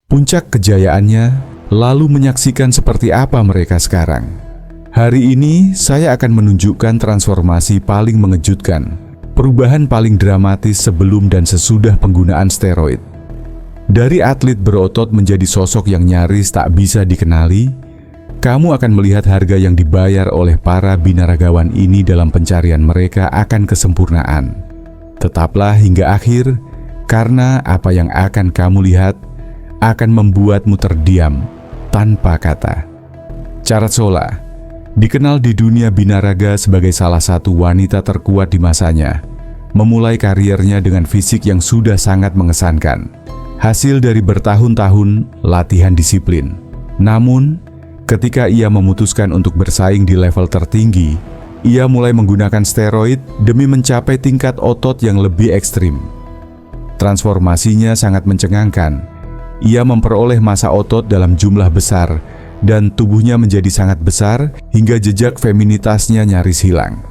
puncak kejayaannya, lalu menyaksikan seperti apa mereka sekarang. Hari ini saya akan menunjukkan transformasi paling mengejutkan, perubahan paling dramatis sebelum dan sesudah penggunaan steroid. Dari atlet berotot menjadi sosok yang nyaris tak bisa dikenali, kamu akan melihat harga yang dibayar oleh para binaragawan ini dalam pencarian mereka akan kesempurnaan. Tetaplah hingga akhir, karena apa yang akan kamu lihat akan membuatmu terdiam tanpa kata. Charat Sola dikenal di dunia binaraga sebagai salah satu wanita terkuat di masanya. Memulai karirnya dengan fisik yang sudah sangat mengesankan, hasil dari bertahun-tahun latihan disiplin. Namun, ketika ia memutuskan untuk bersaing di level tertinggi, ia mulai menggunakan steroid demi mencapai tingkat otot yang lebih ekstrim. Transformasinya sangat mencengangkan. Ia memperoleh massa otot dalam jumlah besar dan tubuhnya menjadi sangat besar hingga jejak feminitasnya nyaris hilang.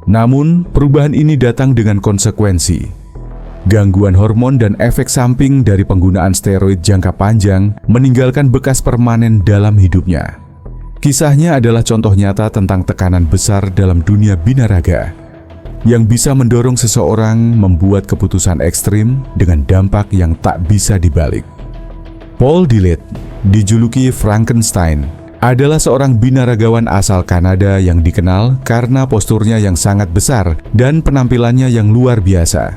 Namun, perubahan ini datang dengan konsekuensi. Gangguan hormon dan efek samping dari penggunaan steroid jangka panjang meninggalkan bekas permanen dalam hidupnya. Kisahnya adalah contoh nyata tentang tekanan besar dalam dunia binaraga yang bisa mendorong seseorang membuat keputusan ekstrim dengan dampak yang tak bisa dibalik. Paul Dillett, dijuluki Frankenstein, adalah seorang binaragawan asal Kanada yang dikenal karena posturnya yang sangat besar dan penampilannya yang luar biasa.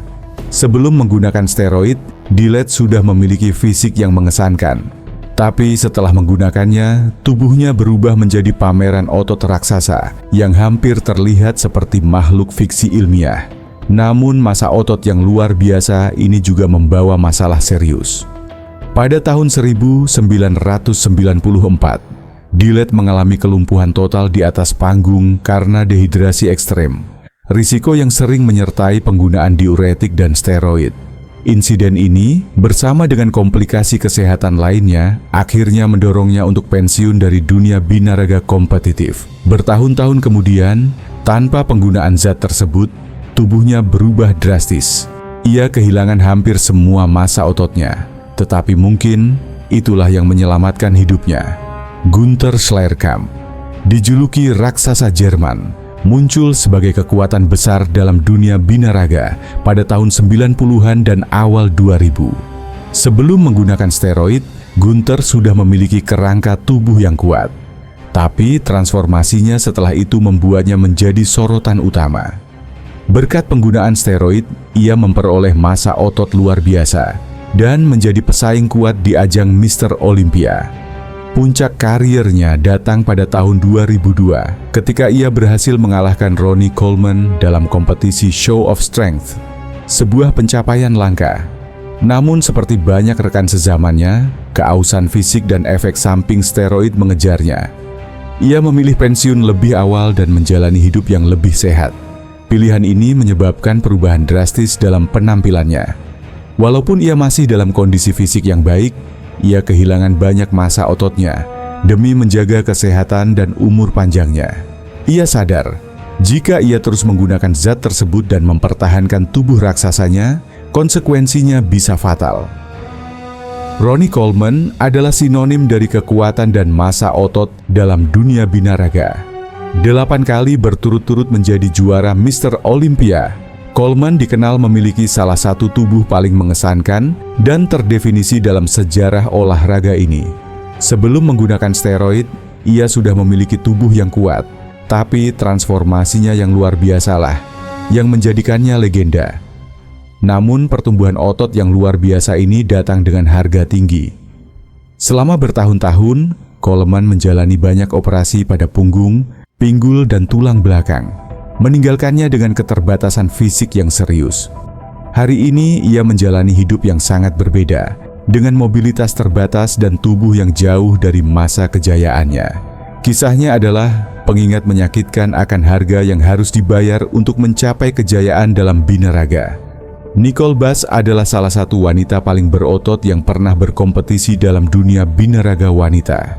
Sebelum menggunakan steroid, Dillett sudah memiliki fisik yang mengesankan. Tapi setelah menggunakannya, tubuhnya berubah menjadi pameran otot raksasa yang hampir terlihat seperti makhluk fiksi ilmiah. Namun massa otot yang luar biasa ini juga membawa masalah serius. Pada tahun 1994, Dillett mengalami kelumpuhan total di atas panggung karena dehidrasi ekstrem, risiko yang sering menyertai penggunaan diuretik dan steroid. Insiden ini, bersama dengan komplikasi kesehatan lainnya, akhirnya mendorongnya untuk pensiun dari dunia binaraga kompetitif. Bertahun-tahun kemudian, tanpa penggunaan zat tersebut, tubuhnya berubah drastis. Ia kehilangan hampir semua massa ototnya. Tetapi mungkin itulah yang menyelamatkan hidupnya. Günther Schleierkamp, dijuluki raksasa Jerman, muncul sebagai kekuatan besar dalam dunia binaraga pada tahun 90-an dan awal 2000. Sebelum menggunakan steroid, Günther sudah memiliki kerangka tubuh yang kuat. Tapi transformasinya setelah itu membuatnya menjadi sorotan utama. Berkat penggunaan steroid, ia memperoleh massa otot luar biasa dan menjadi pesaing kuat di ajang Mr. Olympia. Puncak karirnya datang pada tahun 2002 ketika ia berhasil mengalahkan Ronnie Coleman dalam kompetisi Show of Strength, sebuah pencapaian langka. Namun seperti banyak rekan sezamannya, keausan fisik dan efek samping steroid mengejarnya. Ia memilih pensiun lebih awal dan menjalani hidup yang lebih sehat. Pilihan ini menyebabkan perubahan drastis dalam penampilannya. Walaupun ia masih dalam kondisi fisik yang baik, ia kehilangan banyak massa ototnya demi menjaga kesehatan dan umur panjangnya. Ia sadar, jika ia terus menggunakan zat tersebut dan mempertahankan tubuh raksasanya, konsekuensinya bisa fatal. Ronnie Coleman adalah sinonim dari kekuatan dan massa otot dalam dunia binaraga. 8 kali berturut-turut menjadi juara Mr. Olympia, Coleman dikenal memiliki salah satu tubuh paling mengesankan dan terdefinisi dalam sejarah olahraga ini. Sebelum menggunakan steroid, ia sudah memiliki tubuh yang kuat, tapi transformasinya yang luar biasalah yang menjadikannya legenda. Namun pertumbuhan otot yang luar biasa ini datang dengan harga tinggi. Selama bertahun-tahun, Coleman menjalani banyak operasi pada punggung, pinggul, dan tulang belakang, meninggalkannya dengan keterbatasan fisik yang serius. Hari ini ia menjalani hidup yang sangat berbeda, dengan mobilitas terbatas dan tubuh yang jauh dari masa kejayaannya. Kisahnya adalah pengingat menyakitkan akan harga yang harus dibayar untuk mencapai kejayaan dalam binaraga. Nicole Bass adalah salah satu wanita paling berotot yang pernah berkompetisi dalam dunia binaraga wanita.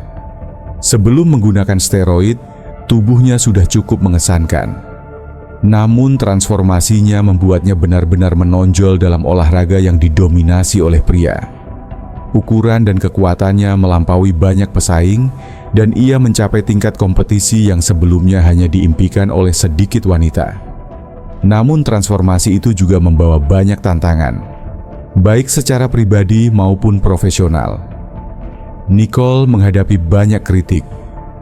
Sebelum menggunakan steroid, tubuhnya sudah cukup mengesankan. Namun transformasinya membuatnya benar-benar menonjol dalam olahraga yang didominasi oleh pria. Ukuran dan kekuatannya melampaui banyak pesaing, dan ia mencapai tingkat kompetisi yang sebelumnya hanya diimpikan oleh sedikit wanita. Namun transformasi itu juga membawa banyak tantangan, baik secara pribadi maupun profesional. Nicole menghadapi banyak kritik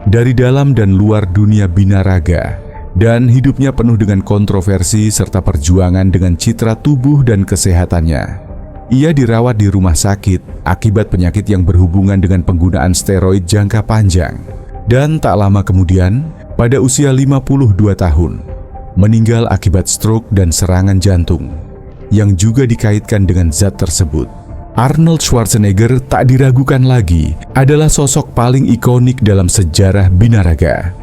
dari dalam dan luar dunia binaraga, dan hidupnya penuh dengan kontroversi serta perjuangan dengan citra tubuh dan kesehatannya. Ia dirawat di rumah sakit akibat penyakit yang berhubungan dengan penggunaan steroid jangka panjang, dan tak lama kemudian, pada usia 52 tahun, meninggal akibat stroke dan serangan jantung yang juga dikaitkan dengan zat tersebut. Arnold Schwarzenegger tak diragukan lagi adalah sosok paling ikonik dalam sejarah binaraga.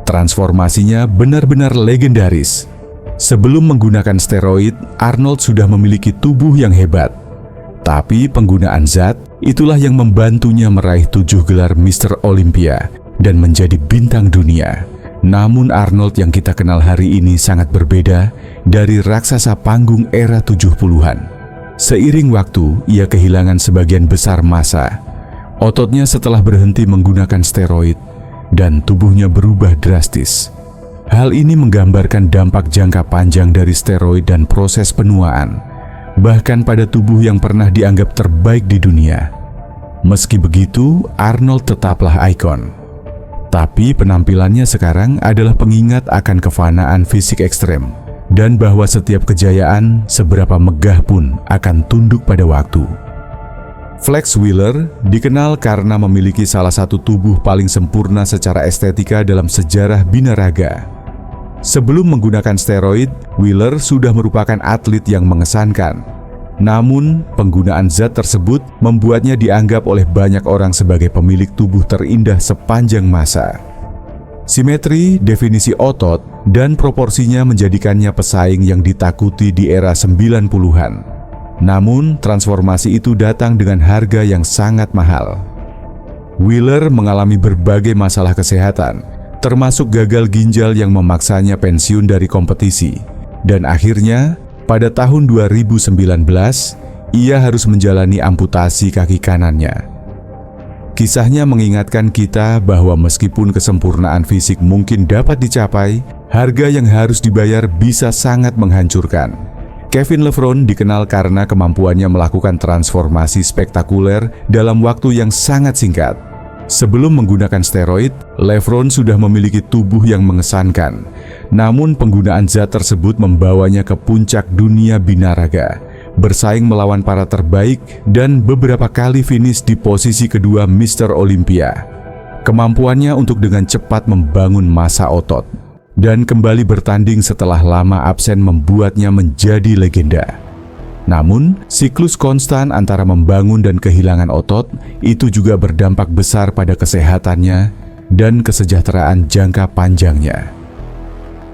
Transformasinya benar-benar legendaris. Sebelum menggunakan steroid, Arnold sudah memiliki tubuh yang hebat. Tapi penggunaan zat itulah yang membantunya meraih 7 gelar Mr. Olympia dan menjadi bintang dunia. Namun Arnold yang kita kenal hari ini sangat berbeda dari raksasa panggung era 70-an. Seiring waktu, ia kehilangan sebagian besar massa ototnya setelah berhenti menggunakan steroid, dan tubuhnya berubah drastis. Hal ini menggambarkan dampak jangka panjang dari steroid dan proses penuaan, bahkan pada tubuh yang pernah dianggap terbaik di dunia. Meski begitu, Arnold tetaplah ikon. Tapi penampilannya sekarang adalah pengingat akan kefanaan fisik ekstrem, dan bahwa setiap kejayaan, seberapa megah pun, akan tunduk pada waktu. Flex Wheeler dikenal karena memiliki salah satu tubuh paling sempurna secara estetika dalam sejarah binaraga. Sebelum menggunakan steroid, Wheeler sudah merupakan atlet yang mengesankan. Namun, penggunaan zat tersebut membuatnya dianggap oleh banyak orang sebagai pemilik tubuh terindah sepanjang masa. Simetri, definisi otot, dan proporsinya menjadikannya pesaing yang ditakuti di era 90-an. Namun, transformasi itu datang dengan harga yang sangat mahal. Wheeler mengalami berbagai masalah kesehatan, termasuk gagal ginjal yang memaksanya pensiun dari kompetisi. Dan akhirnya, pada tahun 2019, ia harus menjalani amputasi kaki kanannya. Kisahnya mengingatkan kita bahwa meskipun kesempurnaan fisik mungkin dapat dicapai, harga yang harus dibayar bisa sangat menghancurkan. Kevin Levron dikenal karena kemampuannya melakukan transformasi spektakuler dalam waktu yang sangat singkat. Sebelum menggunakan steroid, Levron sudah memiliki tubuh yang mengesankan. Namun penggunaan zat tersebut membawanya ke puncak dunia binaraga, bersaing melawan para terbaik, dan beberapa kali finish di posisi kedua Mr. Olympia. Kemampuannya untuk dengan cepat membangun massa otot dan kembali bertanding setelah lama absen membuatnya menjadi legenda. Namun, siklus konstan antara membangun dan kehilangan otot itu juga berdampak besar pada kesehatannya dan kesejahteraan jangka panjangnya.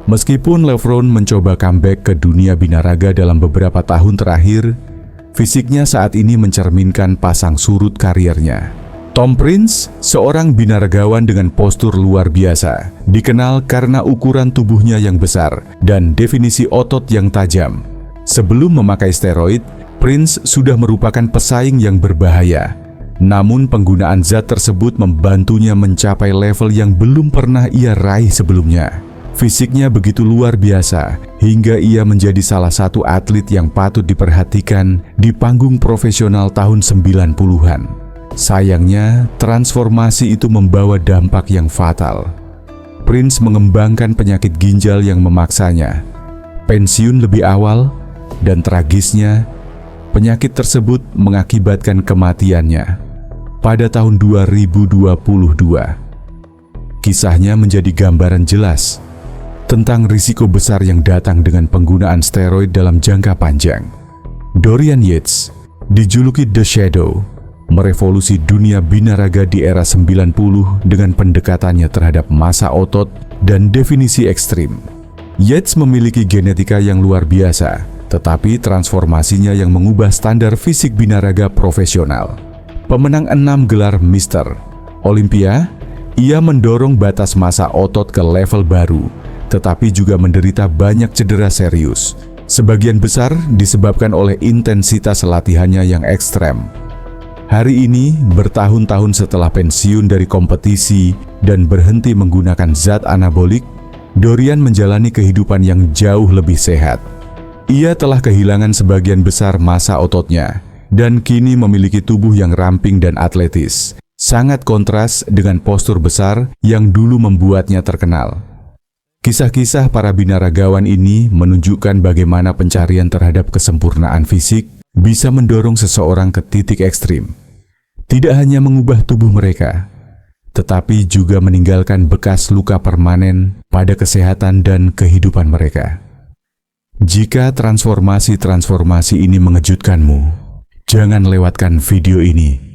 Meskipun Levron mencoba comeback ke dunia binaraga dalam beberapa tahun terakhir, fisiknya saat ini mencerminkan pasang surut karirnya. Tom Prince, seorang binaragawan dengan postur luar biasa, dikenal karena ukuran tubuhnya yang besar dan definisi otot yang tajam. Sebelum memakai steroid, Prince sudah merupakan pesaing yang berbahaya. Namun penggunaan zat tersebut membantunya mencapai level yang belum pernah ia raih sebelumnya. Fisiknya begitu luar biasa, hingga ia menjadi salah satu atlet yang patut diperhatikan di panggung profesional tahun 90-an. Sayangnya, transformasi itu membawa dampak yang fatal. Prince mengembangkan penyakit ginjal yang memaksanya pensiun lebih awal, dan tragisnya, penyakit tersebut mengakibatkan kematiannya pada tahun 2022. Kisahnya menjadi gambaran jelas tentang risiko besar yang datang dengan penggunaan steroid dalam jangka panjang. Dorian Yates, dijuluki The Shadow, merevolusi dunia binaraga di era 90 dengan pendekatannya terhadap massa otot dan definisi ekstrim. Yates memiliki genetika yang luar biasa, tetapi transformasinya yang mengubah standar fisik binaraga profesional. Pemenang 6 gelar Mr. Olympia, ia mendorong batas massa otot ke level baru, tetapi juga menderita banyak cedera serius. Sebagian besar disebabkan oleh intensitas latihannya yang ekstrem. Hari ini, bertahun-tahun setelah pensiun dari kompetisi dan berhenti menggunakan zat anabolik, Dorian menjalani kehidupan yang jauh lebih sehat. Ia telah kehilangan sebagian besar massa ototnya dan kini memiliki tubuh yang ramping dan atletis, sangat kontras dengan postur besar yang dulu membuatnya terkenal. Kisah-kisah para binaragawan ini menunjukkan bagaimana pencarian terhadap kesempurnaan fisik bisa mendorong seseorang ke titik ekstrim. Tidak hanya mengubah tubuh mereka, tetapi juga meninggalkan bekas luka permanen pada kesehatan dan kehidupan mereka. Jika transformasi-transformasi ini mengejutkanmu, jangan lewatkan video ini.